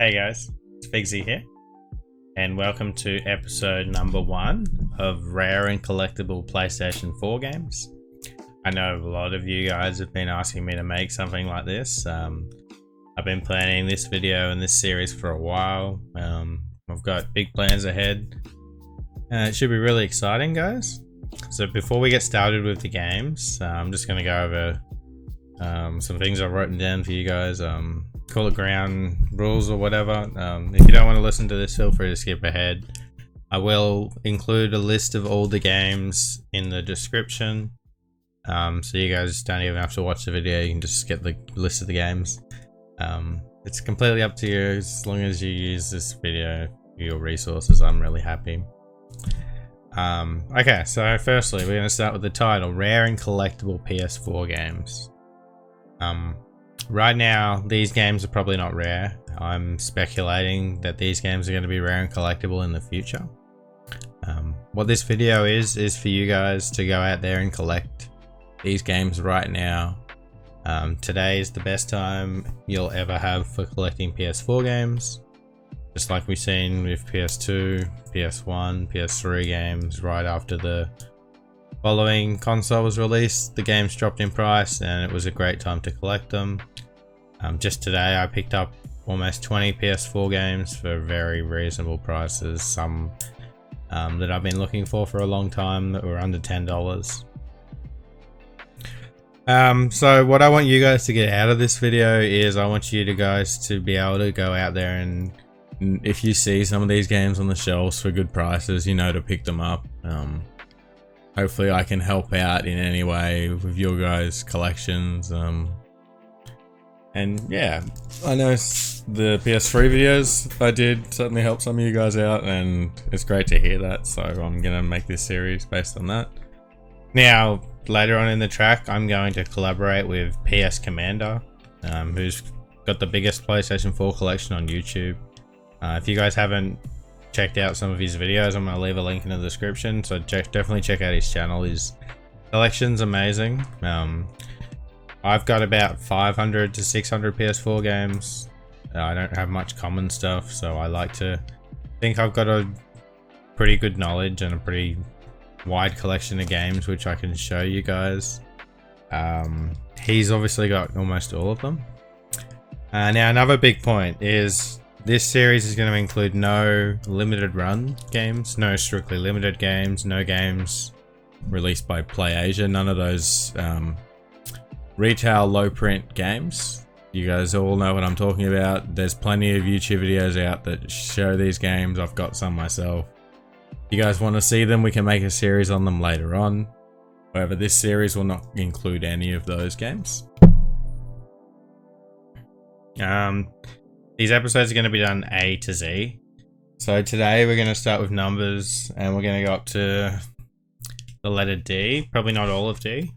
Hey guys, it's Figsy here, and welcome to episode number 1 of Rare and Collectible PlayStation 4 games. I know a lot of you guys have been asking me to make something like this. I've been planning this video and this series for a while. I've got big plans ahead. It should be really exciting, guys. So before we get started with the games, I'm just going to go over some things I've written down for you guys. Call it ground rules or whatever. If you don't want to listen to this, feel free to skip ahead. I will include a list of all the games in the description, so you guys don't even have to watch the video. You can just get the list of the games. It's completely up to you. As long as you use this video for your resources, I'm really happy. Okay, so firstly we're going to start with the title, Rare and Collectible PS4 games. Right now, these games are probably not rare. I'm speculating that these games are going to be rare and collectible in the future. What this video is for you guys to go out there and collect these games right now. Today is the best time you'll ever have for collecting PS4 games. Just like we've seen with PS2, PS1, PS3 games, right after the following console was released, the games dropped in price and it was a great time to collect them. Just today I picked up almost 20 PS4 games for very reasonable prices, some that I've been looking for a long time that were under $10. So what I want you guys to get out of this video is I want you guys to be able to go out there and if you see some of these games on the shelves for good prices, you know to pick them up. Hopefully I can help out in any way with your guys' collections. And yeah, I know the PS3 videos I did certainly helped some of you guys out, and it's great to hear that, so I'm gonna make this series based on that. Now, later on in the track, I'm going to collaborate with PS Commander, who's got the biggest PlayStation 4 collection on YouTube. If you guys haven't checked out some of his videos, I'm going to leave a link in the description, so definitely check out his channel. His collection's amazing. I've got about 500 to 600 PS4 games. I don't have much common stuff, so I like to think I've got a pretty good knowledge and a pretty wide collection of games which I can show you guys. He's obviously got almost all of them. Now another big point is this series is going to include no limited run games, no strictly limited games, no games released by PlayAsia, none of those retail low print games. You guys all know what I'm talking about. There's plenty of YouTube videos out that show these games. I've got some myself. If you guys want to see them, we can make a series on them later on. However, this series will not include any of those games. These episodes are going to be done A to Z. So today we're going to start with numbers and we're going to go up to the letter D. Probably not all of D.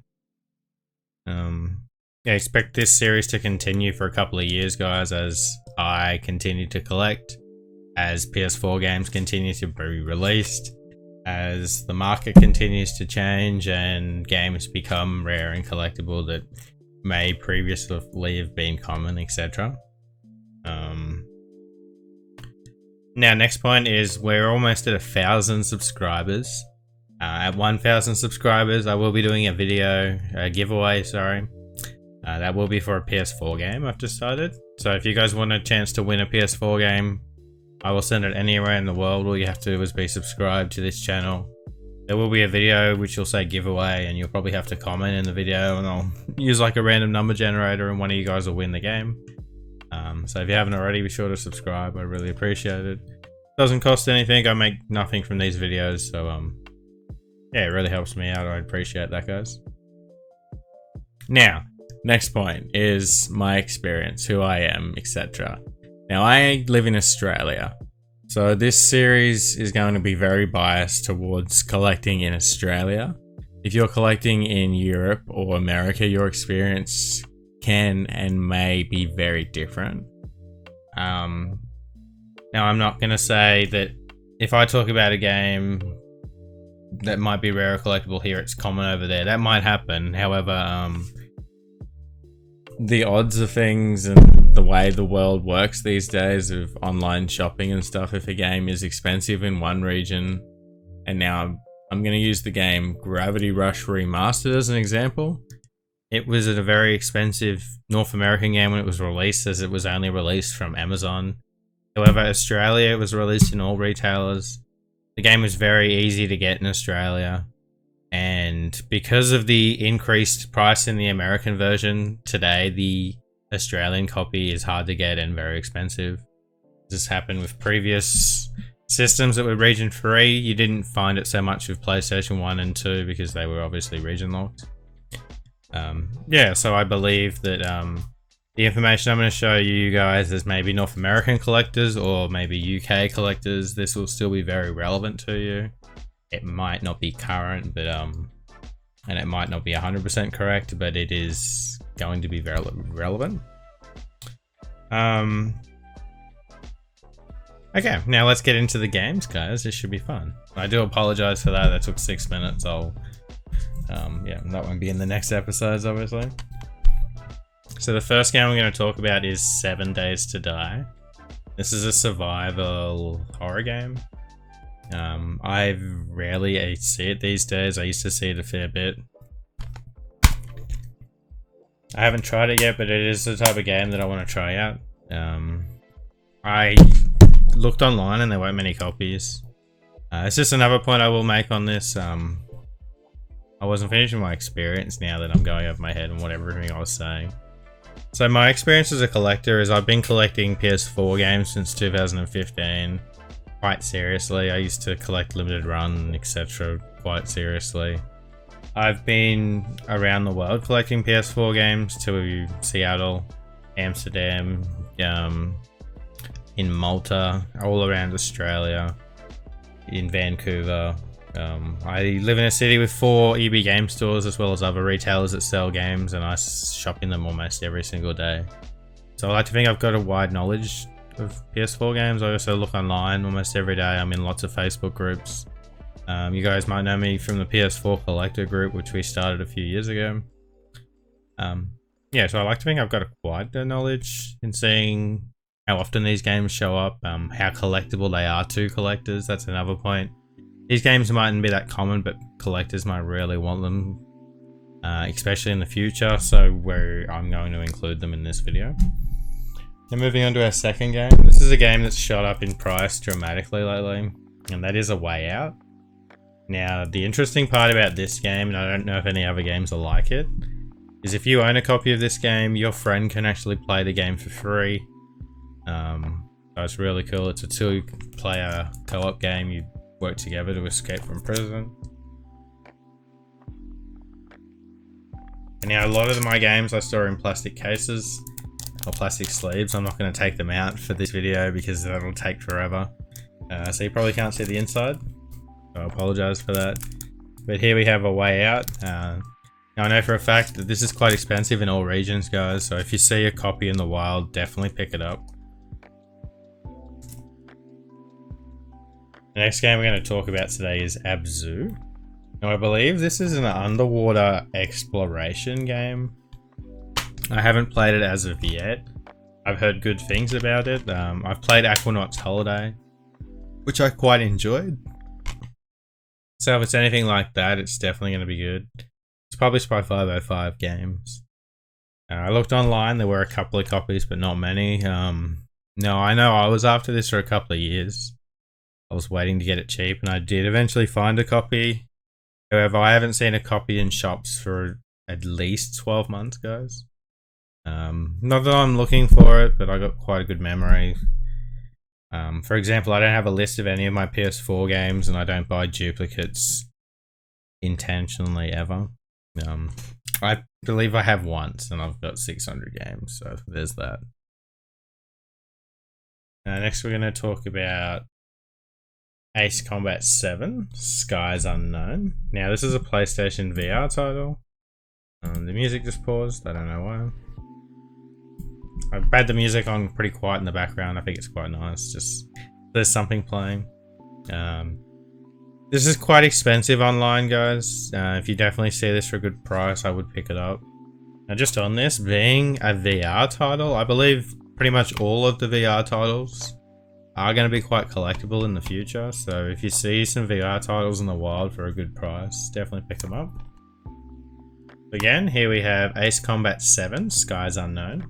Yeah, expect this series to continue for a couple of years, guys, as I continue to collect, as PS4 games continue to be released, as the market continues to change and games become rare and collectible that may previously have been common, etc. Now, next point is we're almost at 1,000 subscribers. At 1,000 subscribers, I will be doing a giveaway, sorry. That will be for a PS4 game, I've decided. So if you guys want a chance to win a PS4 game, I will send it anywhere in the world. All you have to do is be subscribed to this channel. There will be a video which will say giveaway, and you'll probably have to comment in the video, and I'll use like a random number generator, and one of you guys will win the game. So if you haven't already, be sure to subscribe. I really appreciate it. Doesn't cost anything. I make nothing from these videos, so yeah, it really helps me out. I appreciate that, guys. Now, next point is my experience, who I am, etc. Now, I live in Australia, so this series is going to be very biased towards collecting in Australia. If you're collecting in Europe or America, your experience can and may be very different. Now, I'm not going to say that if I talk about a game that might be rare or collectible here, it's common over there. That might happen. However, the odds of things and the way the world works these days of online shopping and stuff. If a game is expensive in one region, and now I'm going to use the game Gravity Rush Remastered as an example. It was a very expensive North American game when it was released, as it was only released from Amazon. However, Australia, it was released in all retailers. The game was very easy to get in Australia. And because of the increased price in the American version, today the Australian copy is hard to get and very expensive. This happened with previous systems that were region free. You didn't find it so much with PlayStation 1 and 2 because they were obviously region locked. Yeah, so I believe that the information I'm going to show you guys as maybe North American collectors or maybe UK collectors, this will still be very relevant to you. It might not be current, but and it might not be 100% correct, but it is going to be very relevant. Okay, now let's get into the games, guys. This should be fun. I do apologize for that. That took 6 minutes. Yeah, that won't be in the next episodes, obviously. So the first game we're going to talk about is 7 Days to Die. This is a survival horror game. I rarely see it these days. I used to see it a fair bit. I haven't tried it yet, but it is the type of game that I want to try out. I looked online and there weren't many copies. It's just another point I will make on this. I wasn't finishing my experience now that I'm going over my head and everything I was saying. So my experience as a collector is I've been collecting PS4 games since 2015 quite seriously. I used to collect limited run, etc. quite seriously. I've been around the world collecting PS4 games to Seattle, Amsterdam, in Malta, all around Australia, in Vancouver. I live in a city with 4 EB game stores as well as other retailers that sell games, and I shop in them almost every single day. So I like to think I've got a wide knowledge of PS4 games. I also look online almost every day. I'm in lots of Facebook groups. You guys might know me from the PS4 Collector group, which we started a few years ago. Yeah, so I like to think I've got a wide knowledge in seeing how often these games show up, how collectible they are to collectors. That's another point. These games mightn't be that common, but collectors might really want them, especially in the future, so I'm going to include them in this video. Now moving on to our second game. This is a game that's shot up in price dramatically lately, and that is A Way Out. Now, the interesting part about this game, and I don't know if any other games are like it, is if you own a copy of this game, your friend can actually play the game for free. So it's really cool. It's a 2-player co-op game. You work together to escape from prison. And now a lot of my games I store in plastic cases or plastic sleeves. I'm not going to take them out for this video because that'll take forever. So you probably can't see the inside. So I apologize for that. But here we have A Way Out. Now I know for a fact that this is quite expensive in all regions, guys. So if you see a copy in the wild, definitely pick it up. The next game we're going to talk about today is Abzu. Now I believe this is an underwater exploration game. I haven't played it as of yet. I've heard good things about it. I've played Aquanaut's Holiday, which I quite enjoyed. So if it's anything like that, it's definitely going to be good. It's published by 505 Games. I looked online, there were a couple of copies, but not many. No, I know I was after this for a couple of years. I was waiting to get it cheap, and I did eventually find a copy. However, I haven't seen a copy in shops for at least 12 months, guys. Not that I'm looking for it, but I got quite a good memory. For example, I don't have a list of any of my PS4 games, and I don't buy duplicates intentionally ever. I believe I have once, and I've got 600 games, so there's that. Next we're going to talk about Ace Combat 7, Skies Unknown. Now this is a PlayStation VR title. The music just paused, I don't know why. I've had the music on pretty quiet in the background. I think it's quite nice, just there's something playing. This is quite expensive online, guys. If you definitely see this for a good price, I would pick it up. Now just on this, being a VR title, I believe pretty much all of the VR titles are going to be quite collectible in the future. So if you see some VR titles in the wild for a good price, definitely pick them up. Again, here we have Ace Combat 7, Skies Unknown.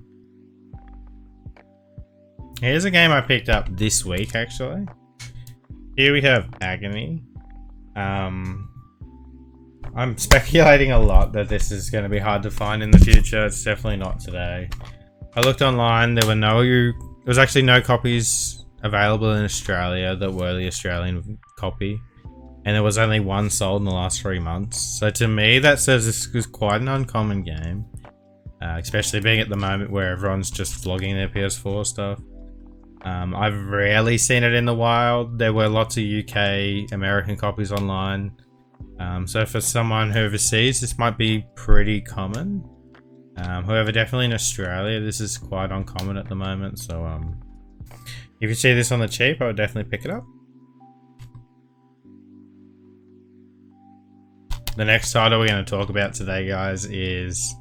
Here's a game I picked up this week, actually. Here we have Agony. I'm speculating a lot that this is going to be hard to find in the future. It's definitely not today. I looked online, there was actually no copies available in Australia that were the Australian copy. And there was only one sold in the last 3 months. So to me, that says this is quite an uncommon game. Especially being at the moment where everyone's just vlogging their PS4 stuff. I've rarely seen it in the wild. There were lots of UK, American copies online. So for someone who overseas, this might be pretty common. However, definitely in Australia, this is quite uncommon at the moment. So if you see this on the cheap, I would definitely pick it up. The next title we're going to talk about today, guys, is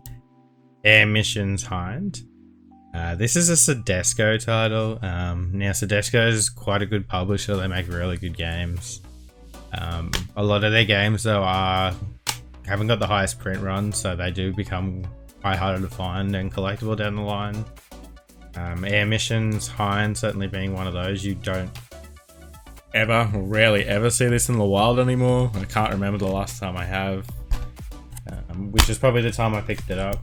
Air Missions Hind. This is a Sedesco title. Now, Sedesco is quite a good publisher. They make really good games. A lot of their games, though, haven't got the highest print run, so they do become quite harder to find and collectible down the line. Air Missions Hind certainly being one of those. You don't rarely ever see this in the wild anymore. I can't remember the last time I have, which is probably the time I picked it up.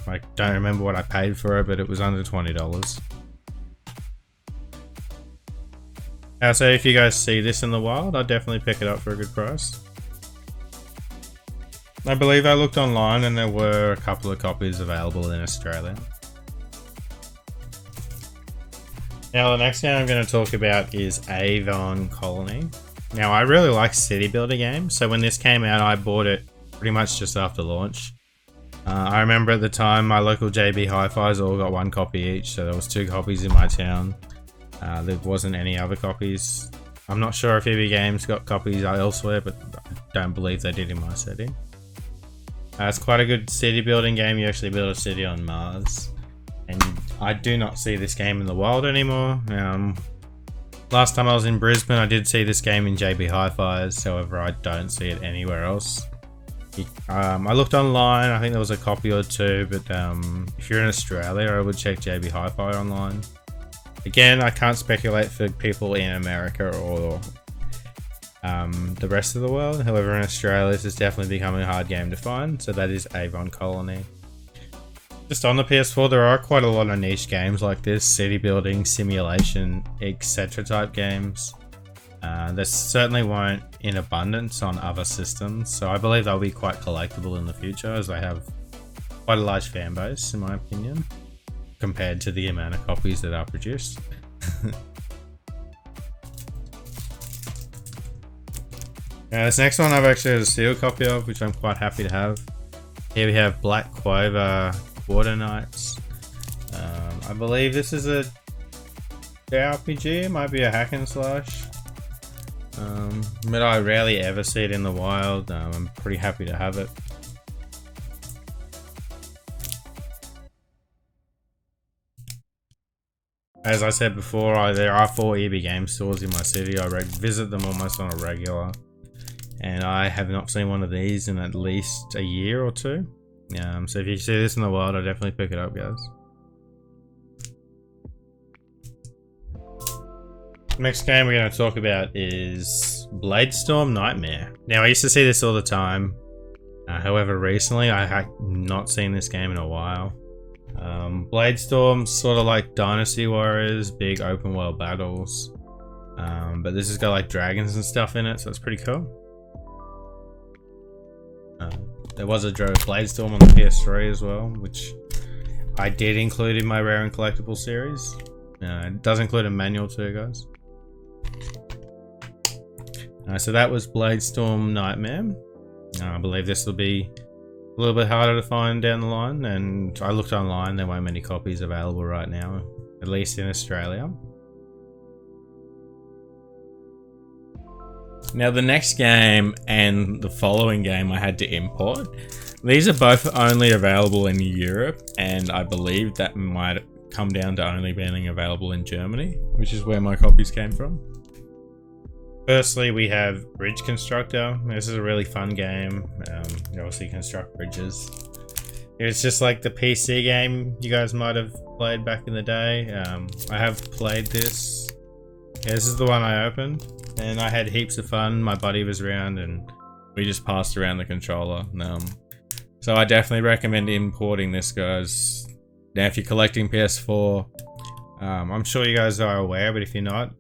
I don't remember what I paid for it, but it was under $20. So if you guys see this in the wild, I'd definitely pick it up for a good price. I believe I looked online and there were a couple of copies available in Australia. Now the next game I'm going to talk about is Avon Colony. Now I really like city builder games, so when this came out I bought it pretty much just after launch. I remember at the time my local JB Hi-Fis all got one copy each, so there was 2 copies in my town. There wasn't any other copies. I'm not sure if EB Games got copies elsewhere, but I don't believe they did in my city. It's quite a good city building game. You actually build a city on Mars. And I do not see this game in the wild anymore. Last time I was in Brisbane, I did see this game in JB Hi-Fis. However, I don't see it anywhere else. I looked online. I think there was a copy or 2. But if you're in Australia, I would check JB Hi-Fi online. Again, I can't speculate for people in America or the rest of the world. However, in Australia, this is definitely becoming a hard game to find. So that is Avon Colony. Just on the PS4, there are quite a lot of niche games like this, city building, simulation, etc. type games. There certainly won't in abundance on other systems, so I believe they'll be quite collectible in the future as they have quite a large fan base, in my opinion, compared to the amount of copies that are produced. This next one I've actually had a sealed copy of, which I'm quite happy to have. Here we have Black Clover Quater Knights. I believe this is a JRPG, it might be a hack and slash. But I rarely ever see it in the wild. I'm pretty happy to have it. As I said before, there are 4 EB Game stores in my city. I visit them almost on a regular. And I have not seen one of these in at least a year or 2. So if you see this in the wild, I'll definitely pick it up, guys. Next game we're going to talk about is Bladestorm Nightmare. Now, I used to see this all the time. However, recently I have not seen this game in a while. Bladestorm's sort of like Dynasty Warriors, big open world battles. But this has got like dragons and stuff in it, so it's pretty cool. There was a Bladestorm on the PS3 as well, which I did include in my Rare and Collectible series. It does include a manual too, guys. So that was Bladestorm Nightmare. I believe this will be a little bit harder to find down the line, and I looked online, there weren't many copies available right now, at least in Australia. Now the next game and the following game I had to import. These are both only available in Europe, and I believe that might come down to only being available in Germany, which is where my copies came from. Firstly, we have Bridge Constructor. This is a really fun game. You obviously construct bridges. It's just like the PC game you guys might have played back in the day. I have played this. Yeah, this is the one I opened, and I had heaps of fun. My buddy was around, and we just passed around the controller. So I definitely recommend importing this, guys. Now, if you're collecting PS4, I'm sure you guys are aware, but if you're not,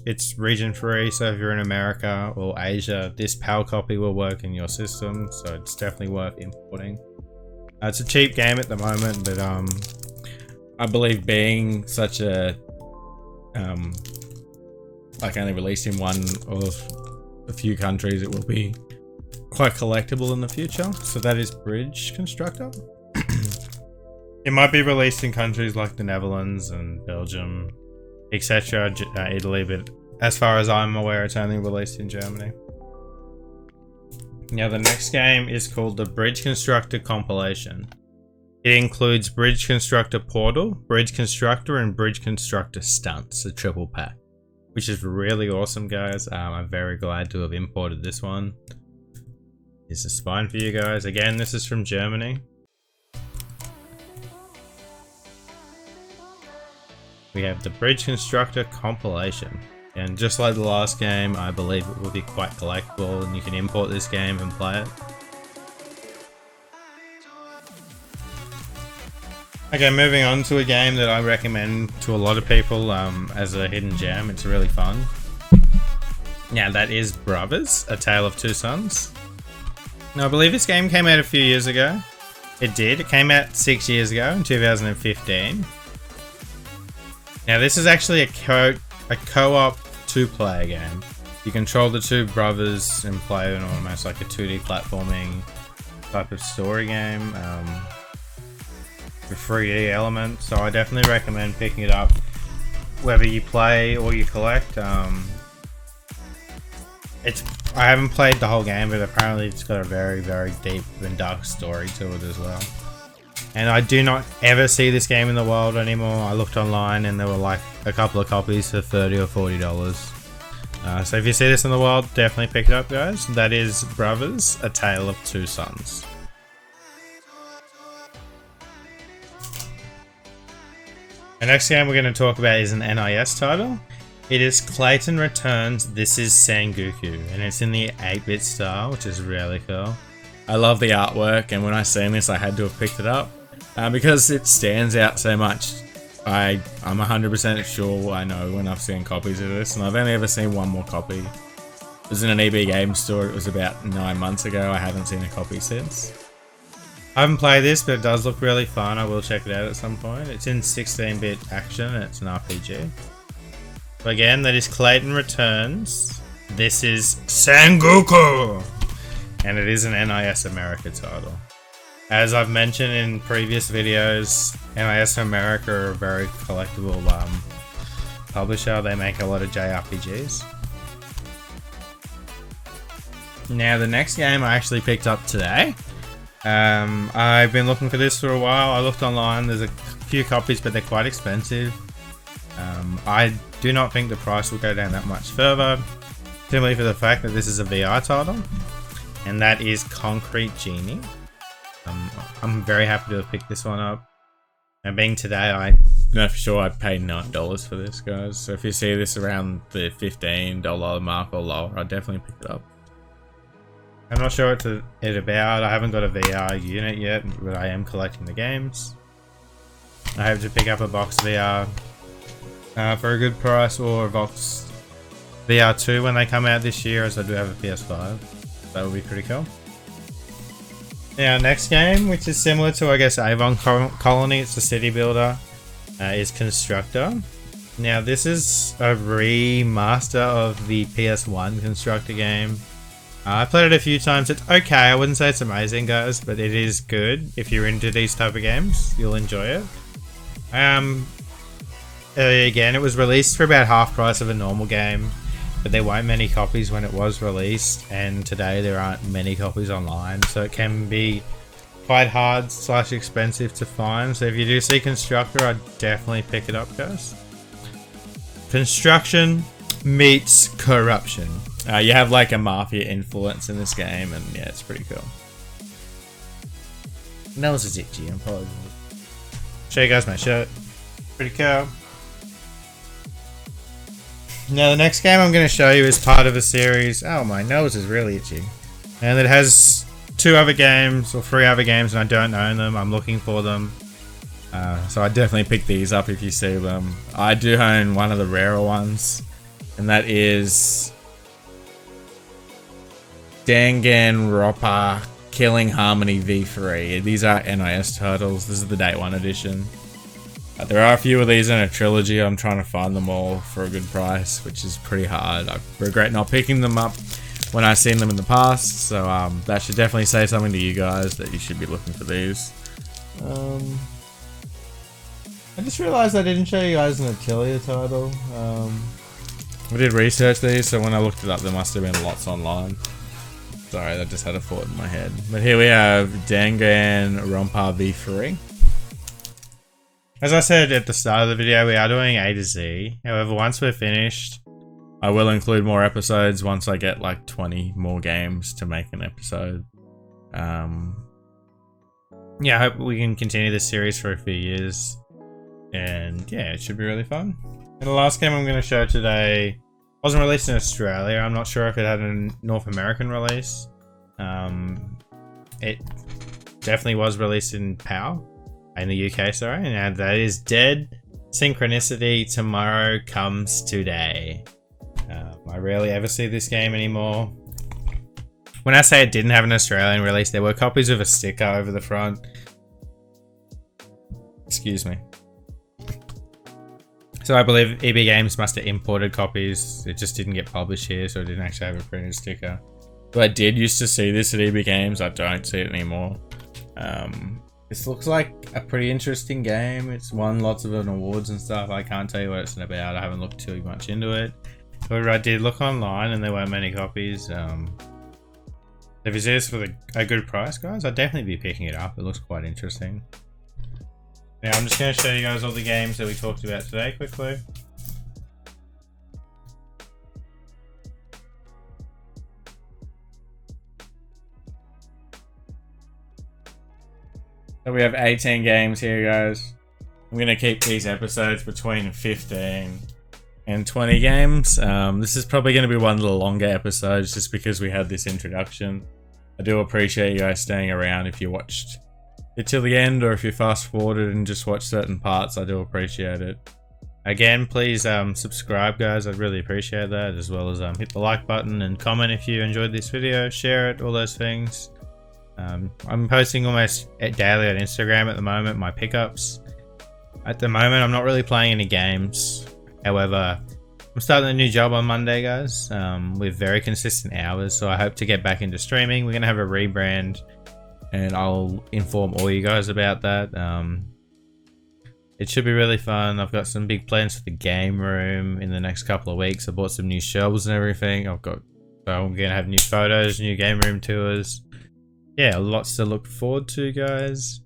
it's region free. So if you're in America or Asia, this PAL copy will work in your system. So it's definitely worth importing. It's a cheap game at the moment, but I believe being such a like only released in one of a few countries, it will be quite collectible in the future. So that is Bridge Constructor. It might be released in countries like the Netherlands and Belgium, etc., Italy, but as far as I'm aware, it's only released in Germany. Now, the next game is called the Bridge Constructor Compilation. It includes Bridge Constructor Portal, Bridge Constructor, and Bridge Constructor Stunts, a triple pack, which is really awesome, guys. I'm very glad to have imported this one. Here's the spine for you guys. Again, this is from Germany. We have the Bridge Constructor Compilation. And just like the last game, I believe it will be quite collectible, and you can import this game and play it. Okay, moving on to a game that I recommend to a lot of people as a hidden gem. It's really fun. Now, that is Brothers, A Tale of Two Sons. Now, I believe this game came out a few years ago. It did. It came out 6 years ago in 2015. Now, this is actually a co-op two-player game. You control the two brothers and play in almost like a 2D platforming type of story game with 3D elements. So I definitely recommend picking it up, whether you play or you collect. I haven't played the whole game, but apparently it's got a very, very deep and dark story to it as well. And I do not ever see this game in the world anymore. I looked online and there were like a couple of copies for $30 or $40. So if you see this in the world, definitely pick it up, guys. That is Brothers, A Tale of Two Sons. The next game we're going to talk about is an NIS title. It is Clayton Returns, This is Sengoku, and it's in the 8-bit style, which is really cool. I love the artwork, and when I seen this I had to have picked it up because it stands out so much. I'm 100% sure I know when I've seen copies of this, and I've only ever seen one more copy. It was in an EB Games store. It was about 9 months ago. I haven't seen a copy since. I haven't played this, but it does look really fun. I will check it out at some point. It's in 16-bit action, and it's an RPG. So again, that is Clayton Returns. This is Sengoku! And it is an NIS America title. As I've mentioned in previous videos, NIS America are a very collectible publisher. They make a lot of JRPGs. Now, the next game I actually picked up today. I've been looking for this for a while. I looked online. There's a few copies, but they're quite expensive. I do not think the price will go down that much further, simply for the fact that this is a VR title, and that is Concrete Genie. I'm very happy to have picked this one up. And being today, I know for sure I paid $9 for this, guys. So if you see this around the $15 mark or lower, I'll definitely pick it up. I'm not sure what it's about. I haven't got a VR unit yet, but I am collecting the games. I hope to pick up a box VR for a good price, or a box VR 2 when they come out this year, as I do have a PS5. That would be pretty cool. Now, next game, which is similar to, I guess, Avon Colony, it's a city builder, is Constructor. Now, this is a remaster of the PS1 Constructor game. I played it a few times. It's okay. I wouldn't say it's amazing, guys, but it is good. If you're into these type of games, you'll enjoy it. Again, it was released for about half price of a normal game, but there weren't many copies when it was released, and today there aren't many copies online, so it can be quite hard / expensive to find. So if you do see Constructor, I'd definitely pick it up, guys. Construction meets corruption. You have like a mafia influence in this game, and yeah, it's pretty cool. Nose is itchy, I'm probably. Show you guys my shirt. Pretty cool. Now the next game I'm going to show you is part of a series. Oh, my nose is really itchy. And it has 2 other games or 3 other games, and I don't own them. I'm looking for them. So I definitely pick these up if you see them. I do own one of the rarer ones, and that is DanganRonpa Killing Harmony V3. These are NIS titles. This is the Day 1 edition. There are a few of these in a trilogy. I'm trying to find them all for a good price, which is pretty hard. I regret not picking them up when I've seen them in the past. So that should definitely say something to you guys that you should be looking for these. I just realized I didn't show you guys an Atelier title. We did research these, so when I looked it up, there must have been lots online. Sorry, that just had a thought in my head. But here we have DanganRonpa V3. As I said at the start of the video, we are doing A to Z. However, once we're finished, I will include more episodes once I get like 20 more games to make an episode. Yeah, I hope we can continue this series for a few years. And yeah, it should be really fun. And the last game I'm going to show today wasn't released in Australia. I'm not sure if it had a North American release. It definitely was released in PAL. In the UK, sorry, and that is Dead Synchronicity Tomorrow Comes Today. I rarely ever see this game anymore. When I say it didn't have an Australian release, there were copies of a sticker over the front. Excuse me. So I believe EB Games must have imported copies. It just didn't get published here, so it didn't actually have a printed sticker. But I did used to see this at EB Games. I don't see it anymore. This looks like a pretty interesting game. It's won lots of awards and stuff. I can't tell you what it's about. I haven't looked too much into it. However, I did look online and there weren't many copies. If you see this for a good price, guys, I'd definitely be picking it up. It looks quite interesting. Now, I'm just going to show you guys all the games that we talked about today quickly. So we have 18 games here, guys. I'm going to keep these episodes between 15 and 20 games. This is probably going to be one of the longer episodes just because we had this introduction. I do appreciate you guys staying around if you watched it till the end, or if you fast forwarded and just watched certain parts. I do appreciate it. Again, please subscribe, guys. I'd really appreciate that, as well as hit the like button and comment if you enjoyed this video, share it, all those things. I'm posting almost daily on Instagram at the moment, my pickups. At the moment, I'm not really playing any games. However, I'm starting a new job on Monday, guys, with very consistent hours, so I hope to get back into streaming. We're going to have a rebrand, and I'll inform all you guys about that. It should be really fun. I've got some big plans for the game room in the next couple of weeks. I bought some new shelves and everything. I'm going to have new photos, new game room tours. Yeah, lots to look forward to, guys.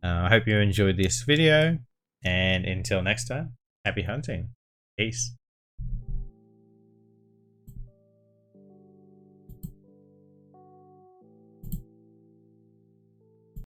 I hope you enjoyed this video, and until next time, happy hunting. Peace.